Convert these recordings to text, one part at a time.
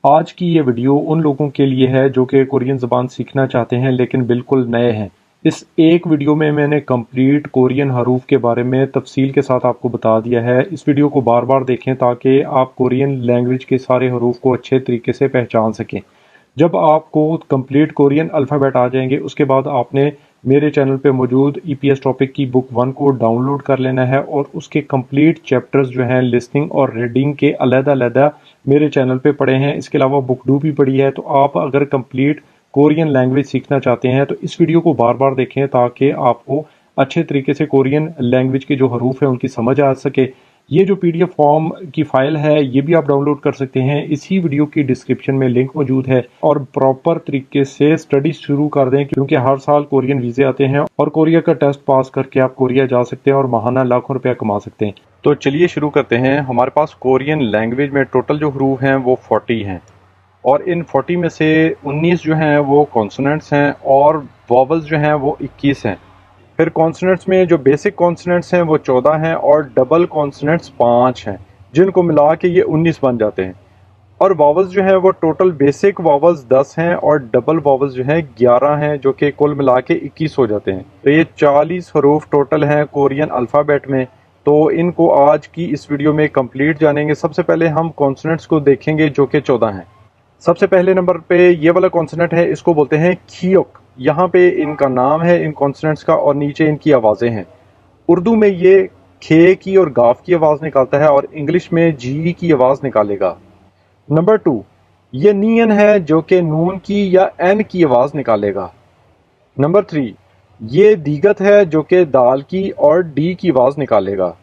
आज की ये वीडियो उन लोगों के लिए है जो कि कोरियन ज़बान सीखना चाहते हैं लेकिन बिल्कुल नए हैं। इस एक वीडियो में मैंने कंप्लीट कोरियन हरूफ के बारे में तफसील के साथ आपको बता दिया है। इस वीडियो को बार बार देखें ताकि आप कोरियन लैंग्वेज के सारे हरूफ को अच्छे तरीके से पहचान सकें। जब आपको कंप्लीट कोरियन अल्फ़ाबेट आ जाएंगे उसके बाद आपने मेरे चैनल पे मौजूद ईपीएस टॉपिक की बुक 1 को डाउनलोड कर लेना है और उसके कंप्लीट चैप्टर्स जो हैं लिसनिंग और रीडिंग के अलग-अलग मेरे चैनल पे पड़े हैं। इसके अलावा बुक 2 भी पड़ी है। तो आप अगर कंप्लीट कोरियन लैंग्वेज सीखना चाहते हैं तो इस वीडियो को बार बार देखें ताकि आपको अच्छे तरीके से कोरियन लैंग्वेज के जो हरूफ हैं उनकी समझ आ सके। ये जो पीडीएफ फॉर्म की फाइल है ये भी आप डाउनलोड कर सकते हैं। इसी वीडियो की डिस्क्रिप्शन में लिंक मौजूद है और प्रॉपर तरीके से स्टडी शुरू कर दें क्योंकि हर साल कोरियन वीजे आते हैं और कोरिया का टेस्ट पास करके आप कोरिया जा सकते हैं और माहाना लाखों रुपया कमा सकते हैं। तो चलिए शुरू करते हैं। हमारे पास कोरियन लैंग्वेज में टोटल जो हरूफ हैं वो 40 हैं और इन 40 में से 19 जो हैं वो कॉन्सोनेंट्स हैं और वॉवल्स जो हैं वो 21 हैं। फिर कॉन्सोनेंट्स में जो बेसिक कॉन्सोनेंट्स हैं वो 14 हैं और डबल कॉन्सोनेंट्स 5 हैं जिनको मिला के ये 19 बन जाते हैं। और वावल्स जो हैं वो टोटल बेसिक वावल्स 10 हैं और डबल वावल्स जो हैं 11 हैं जो कि कुल मिला के 21 हो जाते हैं। तो ये 40 हरूफ टोटल हैं कोरियन अल्फ़ाबेट में। तो इनको आज की इस वीडियो में कंप्लीट जानेंगे। सबसे पहले हम कॉन्सोनेंट्स को देखेंगे जो कि 14 हैं। सबसे पहले नंबर पे ये वाला कॉन्सोनेंट है, इसको बोलते हैं खियोक। यहाँ पे इनका नाम है इन कॉन्सोनेंट्स का और नीचे इनकी आवाज़ें हैं। उर्दू में ये खे की और गाफ की आवाज़ निकालता है और इंग्लिश में जी की आवाज़ निकालेगा। नंबर 2 ये नियन है जो कि नून की या एन की आवाज़ निकालेगा। नंबर 3 ये दीगत है जो कि दाल की और डी की आवाज़ निकालेगा।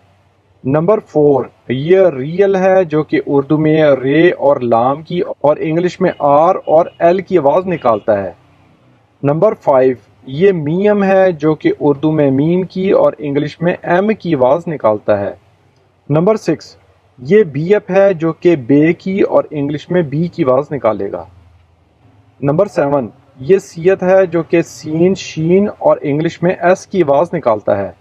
नंबर 4 ये रियल है जो कि उर्दू में रे और लाम की और इंग्लिश में आर और एल की आवाज़ निकालता है। नंबर 5 ये मीम है जो कि उर्दू में मीम की और इंग्लिश में एम की आवाज़ निकालता है। नंबर 6 ये बीएफ है जो कि बे की और इंग्लिश में बी की आवाज़ निकालेगा। नंबर 7 ये सियत है जो कि सीन शीन और इंग्लिश में एस की आवाज़ निकालता है।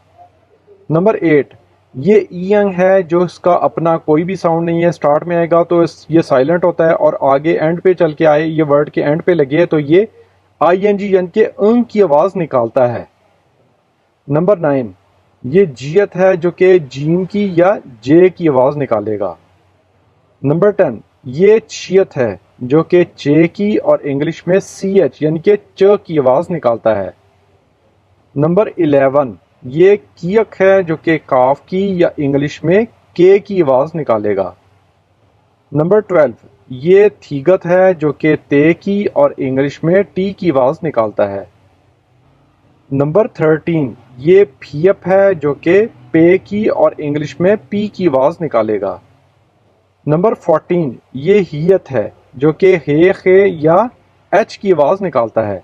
नंबर 8 ये ईयंग है जो इसका अपना कोई भी साउंड नहीं है। स्टार्ट में आएगा तो ये साइलेंट होता है और आगे एंड पे चल के आए, ये वर्ड के एंड पे लगे तो ये आईएनजी यानी कि अंग की आवाज़ निकालता है। नंबर 9 ये जियत है जो कि जीम की या जे की आवाज़ निकालेगा। नंबर 10 ये छियत है जो कि चे की और इंग्लिश में सी एच यानी कि च की आवाज़ निकालता है। नंबर 11 ये कियक है जो कि काफ की या इंग्लिश में के की आवाज़ निकालेगा। नंबर 12 ये थीगत है जो कि ते की और इंग्लिश में टी की आवाज़ निकालता है। नंबर 13 ये फीएफ है जो कि पे की और इंग्लिश में पी की आवाज़ निकालेगा। नंबर 14 ये हियत है जो कि हे खे या एच की आवाज़ निकालता है।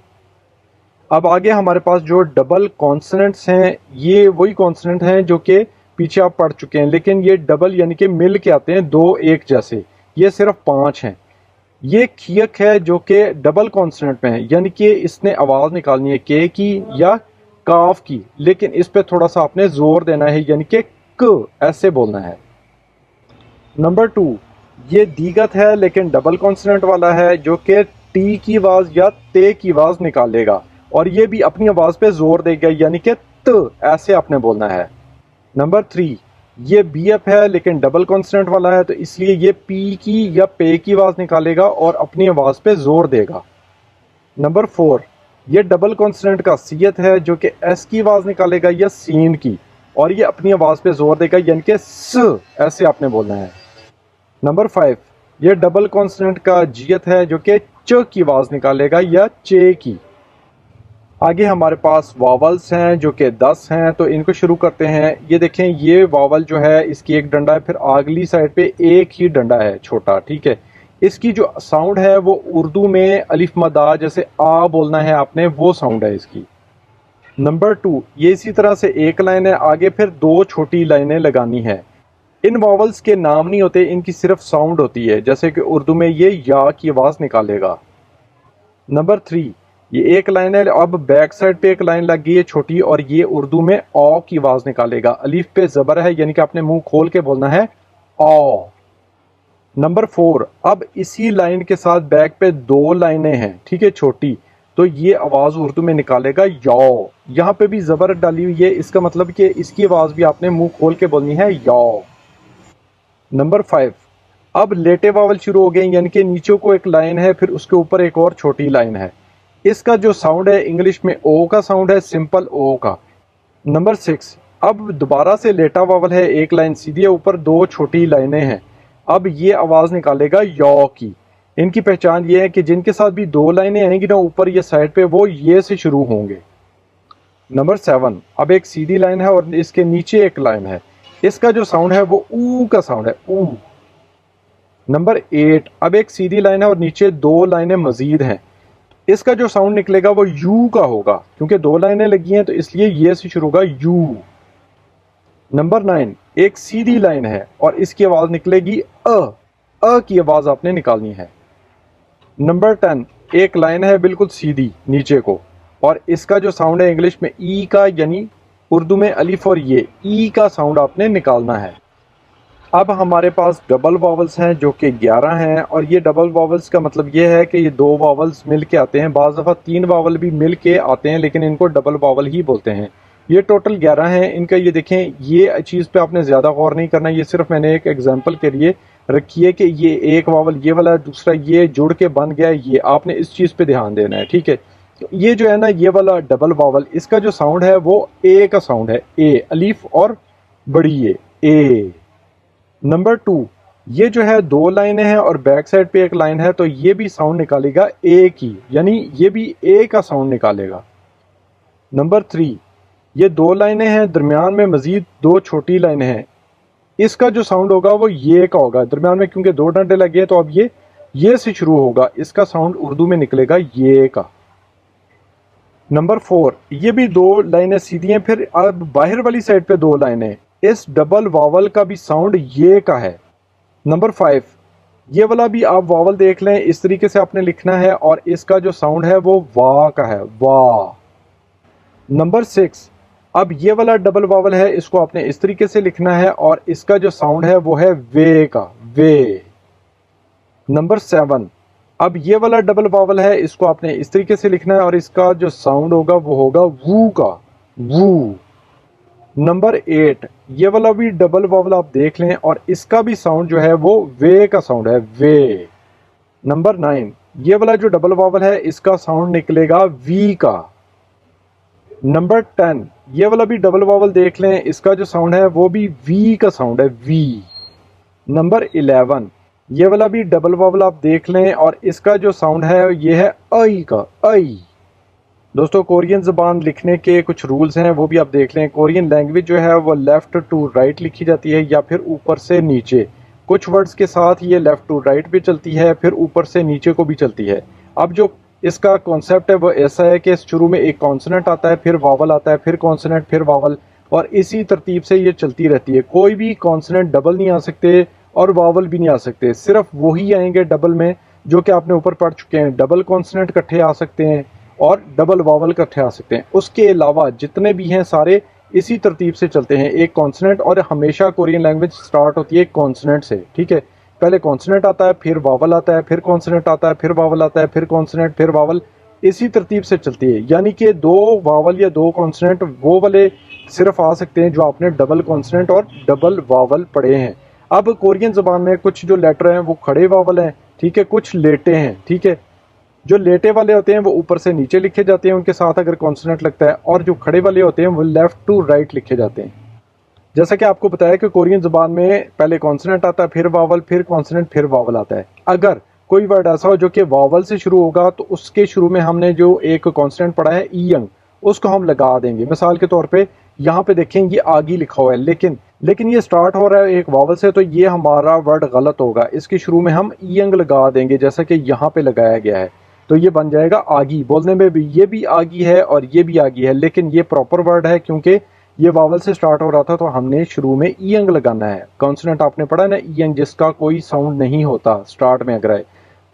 अब आगे हमारे पास जो डबल कॉन्सोनेंट्स हैं ये वही कॉन्सोनेंट हैं जो कि पीछे आप पढ़ चुके हैं, लेकिन ये डबल यानी कि मिल के आते हैं दो एक जैसे। ये सिर्फ 5 हैं। ये खियक है जो कि डबल कॉन्सोनेंट में है यानी कि इसने आवाज़ निकालनी है के की या काफ की, लेकिन इस पे थोड़ा सा आपने जोर देना है यानी कि क ऐसे बोलना है। नंबर 2 ये दीगत है लेकिन डबल कॉन्सोनेंट वाला है जो कि टी की आवाज़ या ते की आवाज़ निकालेगा और ये भी अपनी आवाज़ पे जोर देगा यानी कि त ऐसे आपने बोलना है। नंबर 3 ये बीएफ है लेकिन डबल कॉन्सोनेंट वाला है तो इसलिए ये पी की या पे की आवाज़ निकालेगा और अपनी आवाज़ पे जोर देगा। नंबर 4 ये डबल कॉन्सोनेंट का सियत है जो कि एस की आवाज़ निकालेगा या सीन की और ये अपनी आवाज़ पे जोर देगा यानी कि स ऐसे आपने बोलना है। नंबर 5 ये डबल कॉन्सोनेंट का जियत है जो कि च की आवाज़ निकालेगा या चे की। आगे हमारे पास वावल्स हैं जो कि 10 हैं, तो इनको शुरू करते हैं। ये देखें ये वावल जो है इसकी एक डंडा है, फिर अगली साइड पे एक ही डंडा है छोटा, ठीक है। इसकी जो साउंड है वो उर्दू में अलिफ मदा जैसे आ बोलना है आपने, वो साउंड है इसकी। नंबर 2 ये इसी तरह से एक लाइन है, आगे फिर 2 छोटी लाइनें लगानी है। इन वावल्स के नाम नहीं होते, इनकी सिर्फ साउंड होती है, जैसे कि उर्दू में ये या की आवाज़ निकालेगा। नंबर 3 ये एक लाइन है, अब बैक साइड पे एक लाइन लग गई है छोटी और ये उर्दू में औ की आवाज़ निकालेगा। अलीफ पे ज़बर है यानी कि आपने मुंह खोल के बोलना है औ। नंबर 4, अब इसी लाइन के साथ बैक पे 2 लाइनें हैं, ठीक है, छोटी, तो ये आवाज उर्दू में निकालेगा यौ। यहाँ पे भी जबर डाली हुई है, इसका मतलब कि इसकी आवाज भी आपने मुंह खोल के बोलनी है यौ। नंबर 5, अब लेटे वावल शुरू हो गए, यानी कि नीचे को एक लाइन है, फिर उसके ऊपर एक और छोटी लाइन है। इसका जो साउंड है इंग्लिश में ओ का साउंड है, सिंपल ओ का। नंबर 6, अब दोबारा से लेटा वावल है, एक लाइन सीधी है, ऊपर 2 छोटी लाइनें हैं। अब ये आवाज निकालेगा यौ की। इनकी पहचान ये है कि जिनके साथ भी 2 लाइनें आएंगी ना ऊपर ये साइड पे, वो ये से शुरू होंगे। नंबर 7, अब एक सीधी लाइन है और इसके नीचे एक लाइन है, इसका जो साउंड है वो ऊ का साउंड है, ऊ। नंबर 8, अब एक सीधी लाइन है और नीचे 2 लाइनें मजीद हैं, इसका जो साउंड निकलेगा वो यू का होगा, क्योंकि 2 लाइनें लगी हैं तो इसलिए ये से शुरू होगा यू। नंबर 9, एक सीधी लाइन है और इसकी आवाज निकलेगी अ की आवाज आपने निकालनी है। नंबर 10, एक लाइन है बिल्कुल सीधी नीचे को और इसका जो साउंड है इंग्लिश में ई का, यानी उर्दू में अलिफ और ये ई का साउंड आपने निकालना है। अब हमारे पास डबल वावल्स हैं जो कि 11 हैं, और ये डबल वावल्स का मतलब ये है कि ये 2 वावल्स मिल के आते हैं, बाज़ दफ़ा 3 वावल भी मिल के आते हैं, लेकिन इनको डबल वावल ही बोलते हैं। ये टोटल 11 हैं इनका। ये देखें, ये चीज़ पे आपने ज़्यादा गौर नहीं करना, ये सिर्फ मैंने एक एग्जांपल के लिए रखी है कि ये एक वावल ये वाला, दूसरा ये जुड़ के बन गया, ये आपने इस चीज़ पे ध्यान देना है, ठीक है। तो ये जो है ना, ये वाला डबल वावल, इसका जो साउंड है वो ए का साउंड है, ए, अलीफ और बड़ी ए। नंबर 2, ये जो है 2 लाइनें हैं और बैक साइड पे एक लाइन है, तो ये भी साउंड निकालेगा ए की, यानी ये भी ए का साउंड निकालेगा। नंबर 3, ये 2 लाइनें हैं, दरमियान में मजीद 2 छोटी लाइनें हैं, इसका जो साउंड होगा वो ये का होगा, दरमियान में क्योंकि 2 डंडे लगे हैं तो अब ये से शुरू होगा, इसका साउंड उर्दू में निकलेगा ये का। नंबर 4, ये भी 2 लाइनें सीधी हैं, फिर अब बाहर वाली साइड पे 2 लाइनें, इस डबल वावल का भी साउंड ये का है। नंबर 5, ये वाला भी आप वावल देख लें, इस तरीके से आपने लिखना है और इसका जो साउंड है वो वाह का है, वाह। नंबर 6, अब ये वाला डबल वावल है, इसको आपने इस तरीके से लिखना है और इसका जो साउंड है वो है वे का, वे। नंबर 7, अब ये वाला डबल वावल है, इसको आपने इस तरीके से लिखना है और इसका जो साउंड होगा वो होगा वू का, वू। नंबर 8, ये वाला भी डबल वावल आप देख लें और इसका भी साउंड जो है वो वे का साउंड है, वे। नंबर 9, ये वाला जो डबल वावल है इसका साउंड निकलेगा वी का। नंबर 10, ये वाला भी डबल वावल देख लें, इसका जो साउंड है वो भी वी का साउंड है, वी। नंबर 11, ये वाला भी डबल वावल आप देख लें और इसका जो साउंड है ये है आई का, आई। दोस्तों, कोरियन ज़बान लिखने के कुछ रूल्स हैं, वो भी आप देख लें। कोरियन लैंग्वेज जो है वो लेफ़्ट टू राइट लिखी जाती है या फिर ऊपर से नीचे। कुछ वर्ड्स के साथ ये लेफ़्ट टू राइट भी चलती है, फिर ऊपर से नीचे को भी चलती है। अब जो इसका कॉन्सेप्ट है वो ऐसा है कि शुरू में एक कॉन्सोनेंट आता है, फिर वावल आता है, फिर कॉन्सोनेंट, फिर वावल, और इसी तरतीब से ये चलती रहती है। कोई भी कॉन्सोनेंट डबल नहीं आ सकते और वावल भी नहीं आ सकते, सिर्फ वही आएंगे डबल में जो कि आपने ऊपर पढ़ चुके हैं। डबल कॉन्सोनेंट इकट्ठे आ सकते हैं और डबल वावल इकट्ठे आ सकते हैं। उसके अलावा जितने भी हैं सारे इसी तरतीब से चलते हैं, एक कॉन्सोनेंट, और हमेशा कोरियन लैंग्वेज स्टार्ट होती है एक कॉन्सोनेंट से, ठीक है। पहले कॉन्सोनेंट आता है, फिर वावल आता है, फिर कॉन्सोनेंट आता है, फिर वावल आता है, फिर कॉन्सोनेंट, फिर वावल, इसी तरतीब से चलती है। यानी कि 2 वावल या 2 कॉन्सोनेंट वो वाले सिर्फ आ सकते हैं जो आपने डबल कॉन्सोनेंट और डबल वावल पढ़े हैं। अब कोरियन ज़बान में कुछ जो लेटर हैं वो खड़े वावल हैं, ठीक है, कुछ लेटे हैं, ठीक है। जो लेटे वाले होते हैं वो ऊपर से नीचे लिखे जाते हैं उनके साथ अगर कॉन्सोनेंट लगता है, और जो खड़े वाले होते हैं वो लेफ्ट टू राइट लिखे जाते हैं। जैसा कि आपको बताया कि कोरियन ज़बान में पहले कॉन्सोनेंट आता है, फिर वावल, फिर कॉन्सोनेंट, फिर वावल आता है। अगर कोई वर्ड ऐसा हो जो कि वावल से शुरू होगा तो उसके शुरू में हमने जो एक कॉन्सोनेंट पढ़ा है ईयंग, उसको हम लगा देंगे। मिसाल के तौर पे यहाँ पे देखें ये आगे लिखा हुआ है, लेकिन ये स्टार्ट हो रहा है एक वावल से, तो ये हमारा वर्ड गलत होगा। इसके शुरू में हम ईयंग लगा देंगे जैसा कि यहाँ पे लगाया गया है, तो ये बन जाएगा आगी। बोलने में भी ये भी आगी है और ये भी आगी है, लेकिन ये प्रॉपर वर्ड है क्योंकि ये वावल से स्टार्ट हो रहा था, तो हमने शुरू में ईयंग लगाना है। कॉन्सोनेंट आपने पढ़ा है ना, ईयंग, जिसका कोई साउंड नहीं होता स्टार्ट में अगर है,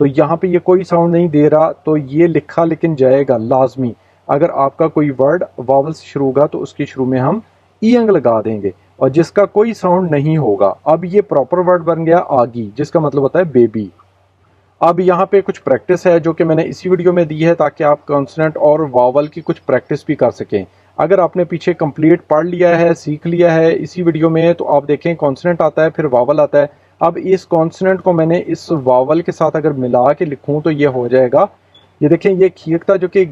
तो यहाँ पे ये कोई साउंड नहीं दे रहा, तो ये लिखा लेकिन जाएगा लाजमी। अगर आपका कोई वर्ड वावल से शुरू होगा तो उसके शुरू में हम ईयंग लगा देंगे। और जिसका कोई साउंड नहीं होगा। अब ये प्रॉपर वर्ड बन गया आगी, जिसका मतलब होता है बेबी। अब यहाँ पे कुछ प्रैक्टिस है जो कि मैंने इसी वीडियो में दी है ताकि आप कॉन्सोनेंट और वावल की कुछ प्रैक्टिस भी कर सकें। अगर आपने पीछे कंप्लीट पढ़ लिया है, सीख लिया है इसी वीडियो में, तो आप देखें कॉन्सोनेंट आता है फिर वावल आता है। अब इस कॉन्सोनेंट को मैंने इस वावल के साथ अगर मिला के लिखूं तो ये हो जाएगा, ये देखें ये खीक था जो कि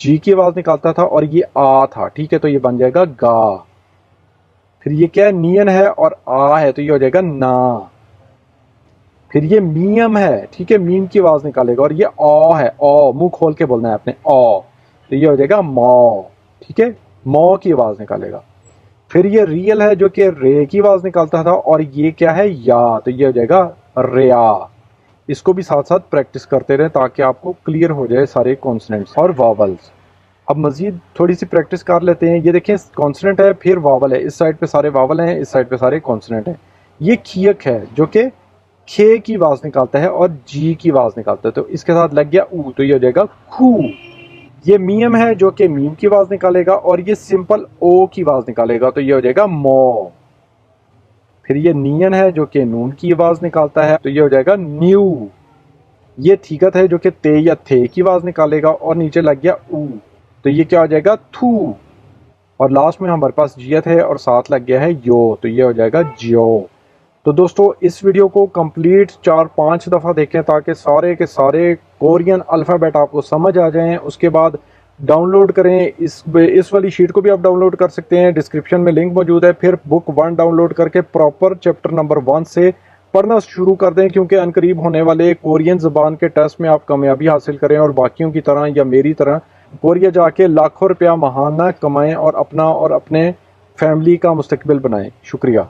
जी की आवाज निकालता था और ये आ था, ठीक है, तो ये बन जाएगा गा। फिर ये क्या है, नियन है और आ है, तो ये हो जाएगा ना। फिर ये मीम है, ठीक है, मीम की आवाज निकालेगा और ये ओ है, ओ मुंह खोल के बोलना है आपने, ओ, तो ये हो जाएगा मौ, ठीक है, मौ की आवाज निकालेगा। फिर ये रियल है जो कि रे की आवाज निकालता था और ये क्या है, या, तो ये हो जाएगा रेया। इसको भी साथ साथ प्रैक्टिस करते रहे ताकि आपको क्लियर हो जाए सारे कॉन्सोनेंट्स और वावल्स। अब मजीद थोड़ी सी प्रैक्टिस कर लेते हैं। ये देखें कॉन्सोनेंट है फिर वावल है, इस साइड पे सारे वावल हैं, इस साइड पे सारे कॉन्सोनेंट हैं। ये खियक है जो कि खे की आवाज निकालता है और जी की आवाज निकालता है, तो इसके साथ लग गया ऊ, तो ये हो जाएगा खू। ये मीम है जो कि मीम की आवाज निकालेगा और ये सिंपल ओ की आवाज निकालेगा, तो ये हो जाएगा मो। फिर ये नियन है जो कि नून की आवाज निकालता है, तो ये हो जाएगा न्यू। ये थीकत है जो कि ते या थे की आवाज निकालेगा और नीचे लग गया ऊ, तो ये क्या हो जाएगा थू। और लास्ट में हमारे पास जियत है और साथ लग गया है यो, तो ये हो जाएगा जियो। तो दोस्तों इस वीडियो को कंप्लीट 4-5 दफ़ा देखें ताकि सारे के सारे कोरियन अल्फ़ाबेट आपको समझ आ जाएं। उसके बाद डाउनलोड करें, इस वाली शीट को भी आप डाउनलोड कर सकते हैं, डिस्क्रिप्शन में लिंक मौजूद है। फिर बुक 1 डाउनलोड करके प्रॉपर चैप्टर नंबर 1 से पढ़ना शुरू कर दें, क्योंकि अनकरीब होने वाले कोरियन ज़बान के टेस्ट में आप कामयाबी हासिल करें और बाकियों की तरह या मेरी तरह कोरिया जाके लाखों रुपया महाना कमाएं और अपना और अपने फैमिली का मुस्तकबिल बनाएं। शुक्रिया।